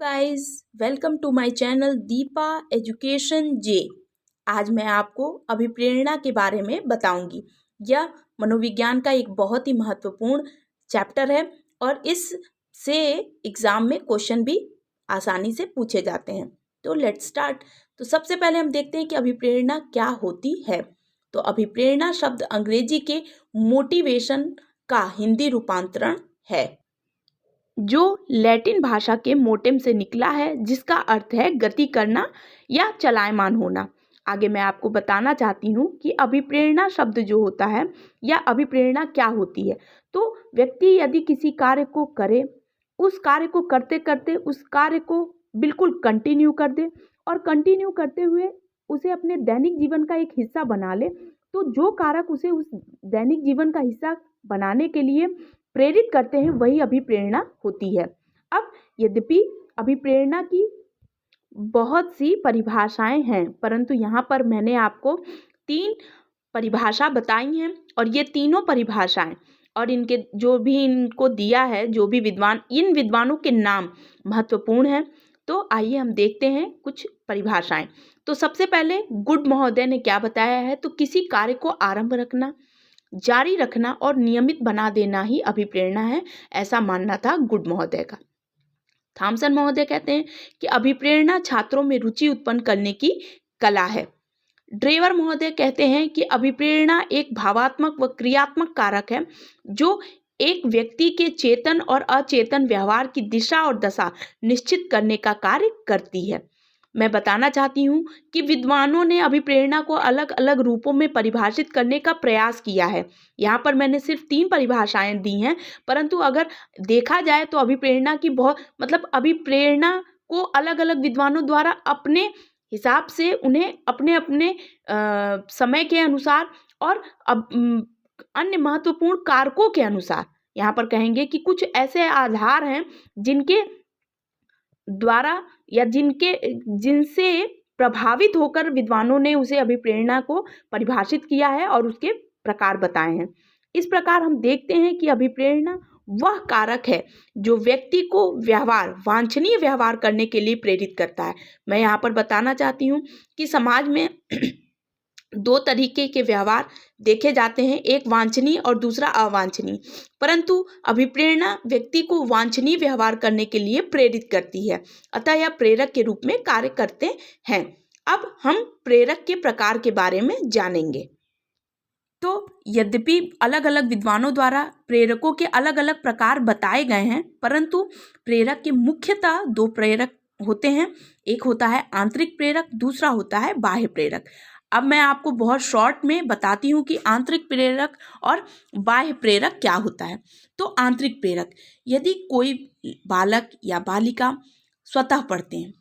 Guys, welcome to my channel Deepa Education J. आज मैं आपको अभिप्रेरणा के बारे में बताऊंगी। यह मनोविज्ञान का एक बहुत ही महत्वपूर्ण चैप्टर है और इससे एग्जाम में क्वेश्चन भी आसानी से पूछे जाते हैं। तो लेट्स स्टार्ट। तो सबसे पहले हम देखते हैं कि अभिप्रेरणा क्या होती है। तो अभिप्रेरणा शब्द अंग्रेजी के मोटिवेशन का हिंदी रूपांतरण है, जो लैटिन भाषा के मोटेम से निकला है, जिसका अर्थ है गति करना या चलायमान होना। आगे मैं आपको बताना चाहती हूँ कि अभिप्रेरणा शब्द जो होता है या अभिप्रेरणा क्या होती है। तो व्यक्ति यदि किसी कार्य को करे, उस कार्य को करते करते उस कार्य को बिल्कुल कंटिन्यू कर दे और कंटिन्यू करते हुए उसे अपने दैनिक जीवन का एक हिस्सा बना ले, तो जो कारक उसे उस दैनिक जीवन का हिस्सा बनाने के लिए प्रेरित करते हैं, वही अभिप्रेरणा होती है। अब यद्यपि अभिप्रेरणा की बहुत सी परिभाषाएं हैं, परंतु यहाँ पर मैंने आपको 3 परिभाषा बताई हैं और ये तीनों परिभाषाएं और इनके जो भी इनको दिया है, जो भी विद्वान, इन विद्वानों के नाम महत्वपूर्ण हैं। तो आइए हम देखते हैं कुछ परिभाषाएं। तो सबसे पहले गुड महोदय ने क्या बताया है, तो किसी कार्य को आरंभ रखना, जारी रखना और नियमित बना देना ही अभिप्रेरणा है, ऐसा मानना था गुड महोदय का। थॉमसन महोदय कहते हैं कि अभिप्रेरणा छात्रों में रुचि उत्पन्न करने की कला है। ड्रेवर महोदय कहते हैं कि अभिप्रेरणा एक भावात्मक व क्रियात्मक कारक है, जो एक व्यक्ति के चेतन और अचेतन व्यवहार की दिशा और दशा निश्चित करने का कार्य करती है। मैं बताना चाहती हूँ कि विद्वानों ने अभिप्रेरणा को अलग अलग रूपों में परिभाषित करने का प्रयास किया है। यहाँ पर मैंने सिर्फ 3 परिभाषाएं दी हैं, परंतु अगर देखा जाए तो अभिप्रेरणा की अभिप्रेरणा को अलग अलग विद्वानों द्वारा अपने हिसाब से उन्हें अपने अपने समय के अनुसार और अन्य महत्वपूर्ण कारकों के अनुसार, यहाँ पर कहेंगे कि कुछ ऐसे आधार हैं जिनके द्वारा या जिनसे प्रभावित होकर विद्वानों ने उसे अभिप्रेरणा को परिभाषित किया है और उसके प्रकार बताए हैं। इस प्रकार हम देखते हैं कि अभिप्रेरणा वह कारक है जो व्यक्ति को वांछनीय व्यवहार करने के लिए प्रेरित करता है। मैं यहाँ पर बताना चाहती हूँ कि समाज में 2 तरीके के व्यवहार देखे जाते हैं, एक वांछनीय और दूसरा अवांछनीय। परंतु अभिप्रेरणा व्यक्ति को वांछनीय व्यवहार करने के लिए प्रेरित करती है, अतः यह प्रेरक के रूप में कार्य करते हैं। अब हम प्रेरक के प्रकार के बारे में जानेंगे। तो यद्यपि अलग अलग विद्वानों द्वारा प्रेरकों के अलग अलग प्रकार बताए गए हैं, परंतु प्रेरक के मुख्यतः 2 प्रेरक होते हैं। एक होता है आंतरिक प्रेरक, दूसरा होता है बाह्य प्रेरक। अब मैं आपको बहुत शॉर्ट में बताती हूँ कि आंतरिक प्रेरक और बाह्य प्रेरक क्या होता है। तो आंतरिक प्रेरक, यदि कोई बालक या बालिका स्वतः पढ़ते हैं,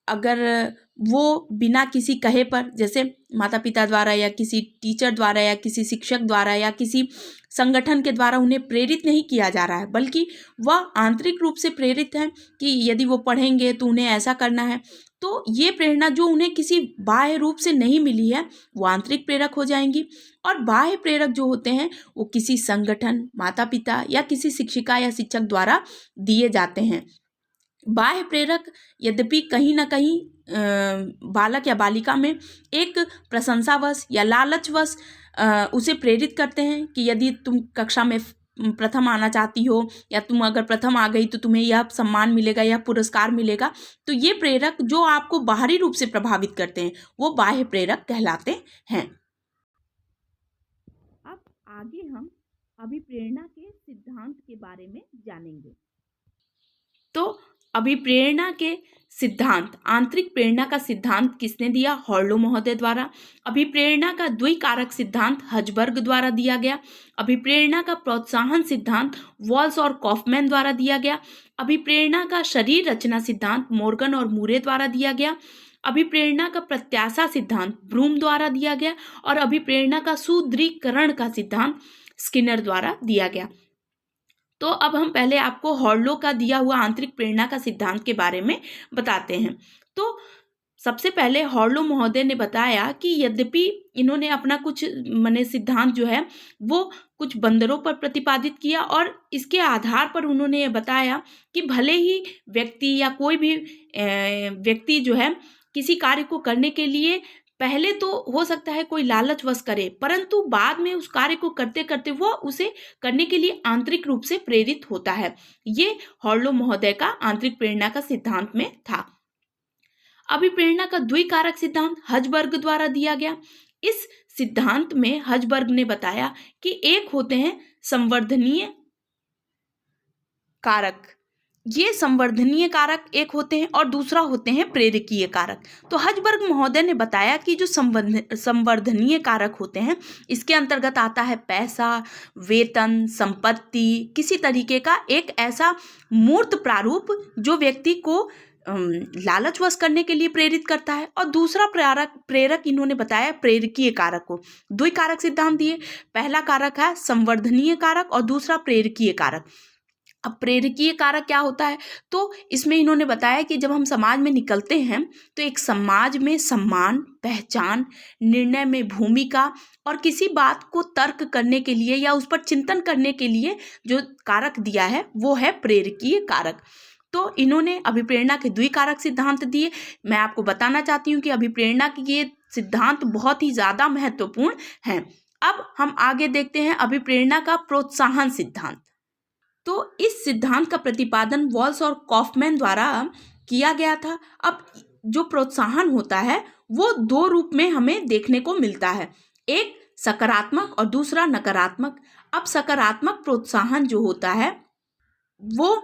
अगर वो बिना किसी कहे पर, जैसे माता पिता द्वारा या किसी टीचर द्वारा या किसी शिक्षक द्वारा या किसी संगठन के द्वारा उन्हें प्रेरित नहीं किया जा रहा है, बल्कि वह आंतरिक रूप से प्रेरित है कि यदि वो पढ़ेंगे तो उन्हें ऐसा करना है, तो ये प्रेरणा जो उन्हें किसी बाह्य रूप से नहीं मिली है, वो आंतरिक प्रेरक हो जाएंगी। और बाह्य प्रेरक जो होते हैं, वो किसी संगठन, माता पिता या किसी शिक्षिका या शिक्षक द्वारा दिए जाते हैं। बाह्य प्रेरक यद्यपि कहीं ना कहीं बालक या बालिका में एक प्रशंसावश या लालचवश उसे प्रेरित करते हैं कि यदि तुम कक्षा में प्रथम आना चाहती हो या तुम अगर प्रथम आ गई तो तुम्हें यह सम्मान मिलेगा, यह पुरस्कार मिलेगा। तो ये प्रेरक जो आपको बाहरी रूप से प्रभावित करते हैं, वो बाह्य प्रेरक कहलाते हैं। अब आगे हम अभिप्रेरणा के सिद्धांत के बारे में जानेंगे। तो अभिप्रेरणा के सिद्धांत, आंतरिक प्रेरणा का सिद्धांत किसने दिया? हॉर्लो महोदय द्वारा। अभिप्रेरणा का द्विकारक सिद्धांत हजबर्ग द्वारा दिया गया। अभिप्रेरणा का प्रोत्साहन सिद्धांत वॉल्स और कॉफमैन द्वारा दिया गया। अभिप्रेरणा का शरीर रचना सिद्धांत मोर्गन और मूरे द्वारा दिया गया। अभिप्रेरणा का प्रत्याशा सिद्धांत ब्रूम द्वारा दिया गया और अभिप्रेरणा का सुदृढ़ीकरण का सिद्धांत स्किनर द्वारा दिया गया। तो अब हम पहले आपको हॉर्लो का दिया हुआ आंतरिक प्रेरणा का सिद्धांत के बारे में बताते हैं। तो सबसे पहले हॉर्लो महोदय ने बताया कि यद्यपि इन्होंने अपना कुछ माने सिद्धांत जो है वो कुछ बंदरों पर प्रतिपादित किया और इसके आधार पर उन्होंने ये बताया कि भले ही व्यक्ति या कोई भी व्यक्ति जो है किसी कार्य को करने के लिए पहले तो हो सकता है कोई लालचवश करे, परंतु बाद में उस कार्य को करते करते वो उसे करने के लिए आंतरिक रूप से प्रेरित होता है। ये हॉर्लो महोदय का आंतरिक प्रेरणा का सिद्धांत में था। अभिप्रेरणा का द्विकारक सिद्धांत हजबर्ग द्वारा दिया गया। इस सिद्धांत में हजबर्ग ने बताया कि एक होते हैं संवर्धनीय कारक, ये संवर्धनीय कारक एक होते हैं और दूसरा होते हैं प्रेरकीय कारक। तो हजबर्ग महोदय ने बताया कि जो संवर्धनीय कारक होते हैं इसके अंतर्गत आता है पैसा, वेतन, संपत्ति, किसी तरीके का एक ऐसा मूर्त प्रारूप जो व्यक्ति को लालचवश करने के लिए प्रेरित करता है। और दूसरा प्रेरक इन्होंने बताया प्रेरकीय कारक को। द्विकारक सिद्धांत दिए, पहला कारक है संवर्धनीय कारक और दूसरा प्रेरकीय कारक। अब प्रेरकीय कारक क्या होता है, तो इसमें इन्होंने बताया कि जब हम समाज में निकलते हैं तो एक समाज में सम्मान, पहचान, निर्णय में भूमिका और किसी बात को तर्क करने के लिए या उस पर चिंतन करने के लिए जो कारक दिया है वो है प्रेरकीय कारक। तो इन्होंने अभिप्रेरणा के द्विकारक सिद्धांत दिए। मैं आपको बताना चाहती हूँ कि अभिप्रेरणा के ये सिद्धांत बहुत ही ज़्यादा महत्वपूर्ण हैं। अब हम आगे देखते हैं अभिप्रेरणा का प्रोत्साहन सिद्धांत। तो इस सिद्धांत का प्रतिपादन वॉल्स और कॉफमैन द्वारा किया गया था। अब जो प्रोत्साहन होता है वो दो रूप में हमें देखने को मिलता है, एक सकारात्मक और दूसरा नकारात्मक। अब सकारात्मक प्रोत्साहन जो होता है वो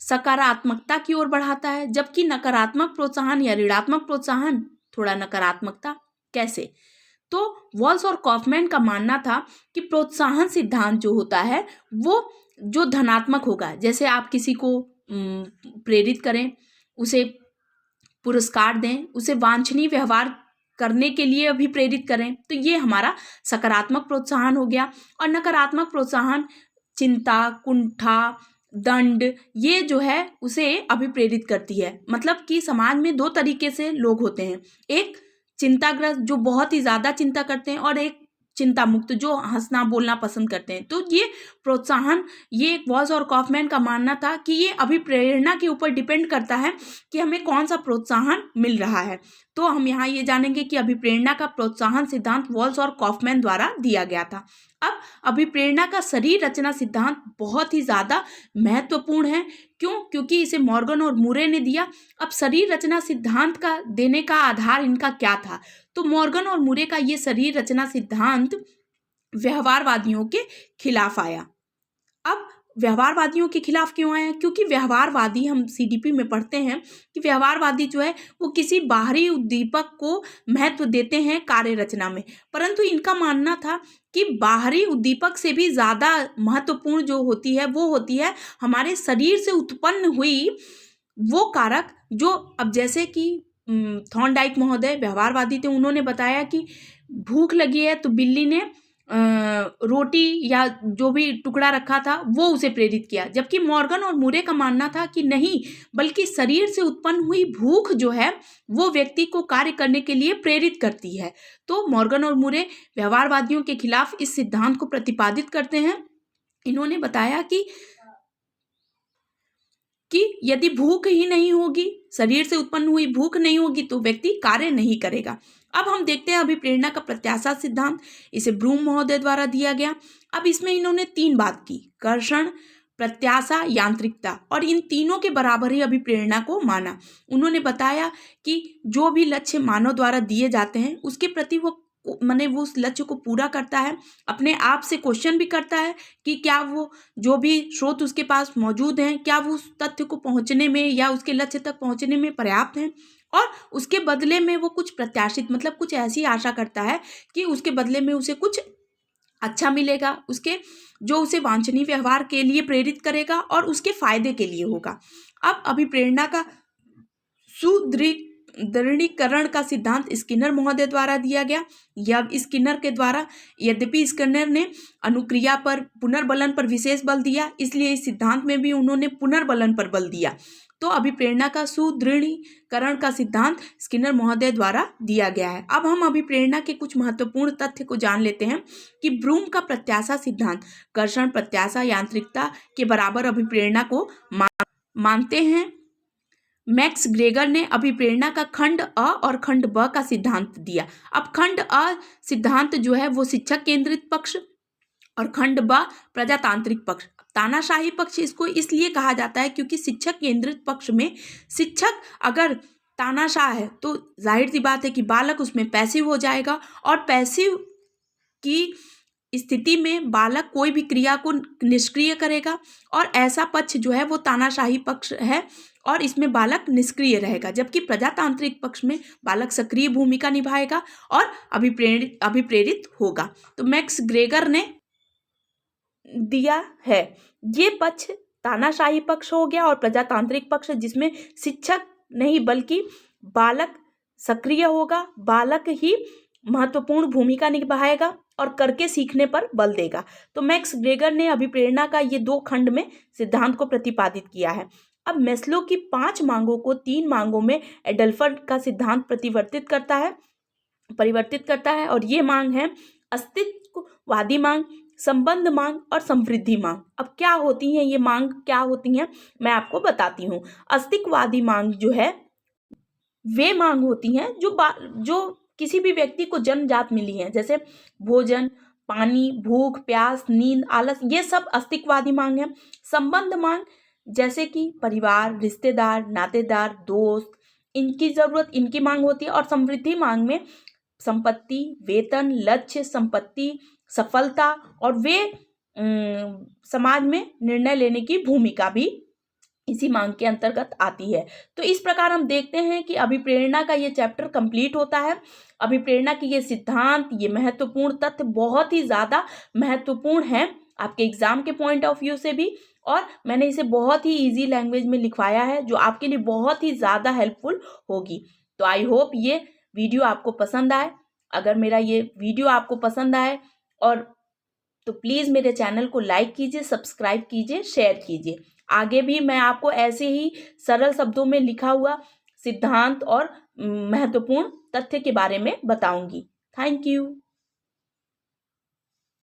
सकारात्मकता की ओर बढ़ाता है, जबकि नकारात्मक प्रोत्साहन या ऋणात्मक प्रोत्साहन थोड़ा नकारात्मकता। कैसे? तो वॉल्स और कॉफमैन का मानना था कि प्रोत्साहन सिद्धांत जो होता है वो जो धनात्मक होगा, जैसे आप किसी को प्रेरित करें, उसे पुरस्कार दें, उसे वांछनीय व्यवहार करने के लिए भी प्रेरित करें, तो ये हमारा सकारात्मक प्रोत्साहन हो गया। और नकारात्मक प्रोत्साहन चिंता, कुंठा, दंड, ये जो है उसे अभिप्रेरित करती है। मतलब कि समाज में दो तरीके से लोग होते हैं, एक चिंताग्रस्त जो बहुत ही ज़्यादा चिंता करते हैं और एक चिंता मुक्त जो हंसना बोलना पसंद करते हैं। तो ये प्रोत्साहन, ये वॉल्स और कॉफमैन का मानना था कि ये अभिप्रेरणा के ऊपर डिपेंड करता है कि हमें कौन सा प्रोत्साहन मिल रहा है। तो हम यहाँ ये जानेंगे कि अभिप्रेरणा का प्रोत्साहन सिद्धांत वॉल्स और कॉफमैन द्वारा दिया गया था। अब अभिप्रेरणा का शरीर रचना सिद्धांत बहुत ही ज़्यादा महत्वपूर्ण है। क्यों? क्योंकि इसे मॉर्गन और मुरे ने दिया। अब शरीर रचना सिद्धांत का देने का आधार इनका क्या था? तो मॉर्गन और मुरे का ये शरीर रचना सिद्धांत व्यवहारवादियों के खिलाफ आया। अब व्यवहारवादियों के खिलाफ क्यों आया? क्योंकि व्यवहारवादी, हम सीडीपी में पढ़ते हैं कि व्यवहारवादी जो है वो किसी बाहरी उद्दीपक को महत्व देते हैं कार्य रचना में, परंतु इनका मानना था कि बाहरी उद्दीपक से भी ज़्यादा महत्वपूर्ण जो होती है वो होती है हमारे शरीर से उत्पन्न हुई वो कारक जो, अब जैसे कि थॉर्नडाइक महोदय व्यवहारवादी थे, उन्होंने बताया कि भूख लगी है तो बिल्ली ने रोटी या जो भी टुकड़ा रखा था वो उसे प्रेरित किया, जबकि मॉर्गन और मुरे का मानना था कि नहीं, बल्कि शरीर से उत्पन्न हुई भूख जो है वो व्यक्ति को कार्य करने के लिए प्रेरित करती है। तो मॉर्गन और मुरे व्यवहारवादियों के खिलाफ इस सिद्धांत को प्रतिपादित करते हैं। इन्होंने बताया कि यदि भूख ही नहीं होगी, शरीर से उत्पन्न हुई भूख नहीं होगी तो व्यक्ति कार्य नहीं करेगा। अब हम देखते हैं अभिप्रेरणा का प्रत्याशा सिद्धांत, इसे ब्रूम महोदय द्वारा दिया गया। अब इसमें इन्होंने तीन बात की, कर्षण, प्रत्याशा, यांत्रिकता, और इन तीनों के बराबर ही अभिप्रेरणा को माना। उन्होंने बताया कि जो भी लक्ष्य मानव द्वारा दिए जाते हैं उसके प्रति वो उस लक्ष्य को पूरा करता है, अपने आप से क्वेश्चन भी करता है कि क्या वो जो भी स्रोत उसके पास मौजूद हैं क्या वो उस तथ्य को पहुंचने में या उसके लक्ष्य तक पहुंचने में पर्याप्त हैं, और उसके बदले में वो कुछ प्रत्याशित, मतलब कुछ ऐसी आशा करता है कि उसके बदले में उसे कुछ अच्छा मिलेगा, उसके जो उसे वांछनीय व्यवहार के लिए प्रेरित करेगा और उसके फायदे के लिए होगा। अब अभिप्रेरणा का सुदृढ़ीकरण का सिद्धांत स्किनर महोदय द्वारा दिया गया। स्किनर के द्वारा, यद्यपि स्किनर ने अनुक्रिया पर, पुनर्बलन पर विशेष बल दिया, इसलिए इस सिद्धांत में भी उन्होंने पुनर्बलन पर बल दिया। तो अभिप्रेरणा का सुदृढ़ीकरण का सिद्धांत स्किनर महोदय द्वारा दिया गया है। अब हम अभिप्रेरणा के कुछ महत्वपूर्ण तथ्य को जान लेते हैं कि ब्रूम का प्रत्याशा सिद्धांत कर्षण प्रत्याशा यांत्रिकता के बराबर अभिप्रेरणा को मानते हैं। मैक्स ग्रेगर ने अभिप्रेरणा का खंड अ और खंड ब का सिद्धांत दिया। अब खंड अ सिद्धांत जो है वो शिक्षक केंद्रित पक्ष और खंड ब प्रजातांत्रिक पक्ष। तानाशाही पक्ष इसको इसलिए कहा जाता है क्योंकि शिक्षक केंद्रित पक्ष में शिक्षक अगर तानाशाह है तो जाहिर सी बात है कि बालक उसमें पैसिव हो जाएगा और पैसिव की स्थिति में बालक कोई भी क्रिया को निष्क्रिय करेगा और ऐसा पक्ष जो है वो तानाशाही पक्ष है और इसमें बालक निष्क्रिय रहेगा। जबकि प्रजातांत्रिक पक्ष में बालक सक्रिय भूमिका निभाएगा और अभिप्रेरित होगा। तो मैक्स ग्रेगर ने दिया है ये पक्ष तानाशाही पक्ष हो गया और प्रजातांत्रिक पक्ष जिसमें शिक्षक नहीं बल्कि बालक सक्रिय होगा, बालक ही महत्वपूर्ण भूमिका निभाएगा और करके सीखने पर बल देगा। तो मैक्स ग्रेगर ने अभिप्रेरणा का ये 2 खंड में सिद्धांत को प्रतिपादित किया है। अब मैस्लो की 5 मांगों को 3 मांगों में एडल्फर का सिद्धांत परिवर्तित करता है और ये मांग है अस्तित्ववादी मांग, संबंध मांग और समृद्धि मांग। अब क्या होती हैं ये मांग, क्या होती हैं मैं आपको बताती हूँ। अस्तित्ववादी मांग जो है वे मांग होती हैं जो किसी भी व्यक्ति को जन्मजात मिली हैं, जैसे भोजन, पानी, भूख, प्यास, नींद, आलस, ये सब अस्तित्ववादी मांग है। संबंध मांग जैसे कि परिवार, रिश्तेदार, नातेदार, दोस्त, इनकी जरूरत, इनकी मांग होती है। और समृद्धि मांग में संपत्ति, वेतन, लक्ष्य, संपत्ति, सफलता और वे समाज में निर्णय लेने की भूमिका भी इसी मांग के अंतर्गत आती है। तो इस प्रकार हम देखते हैं कि अभिप्रेरणा का ये चैप्टर कंप्लीट होता है। अभिप्रेरणा की ये सिद्धांत, ये महत्वपूर्ण तथ्य बहुत ही ज़्यादा महत्वपूर्ण है आपके एग्जाम के पॉइंट ऑफ व्यू से भी, और मैंने इसे बहुत ही इजी लैंग्वेज में लिखवाया है जो आपके लिए बहुत ही ज़्यादा हेल्पफुल होगी। तो आई होप ये वीडियो आपको पसंद आए। अगर मेरा ये वीडियो आपको पसंद आए और तो प्लीज़ मेरे चैनल को लाइक कीजिए, सब्सक्राइब कीजिए, शेयर कीजिए। आगे भी मैं आपको ऐसे ही सरल शब्दों में लिखा हुआ सिद्धांत और महत्वपूर्ण तथ्य के बारे में बताऊंगी। Thank you.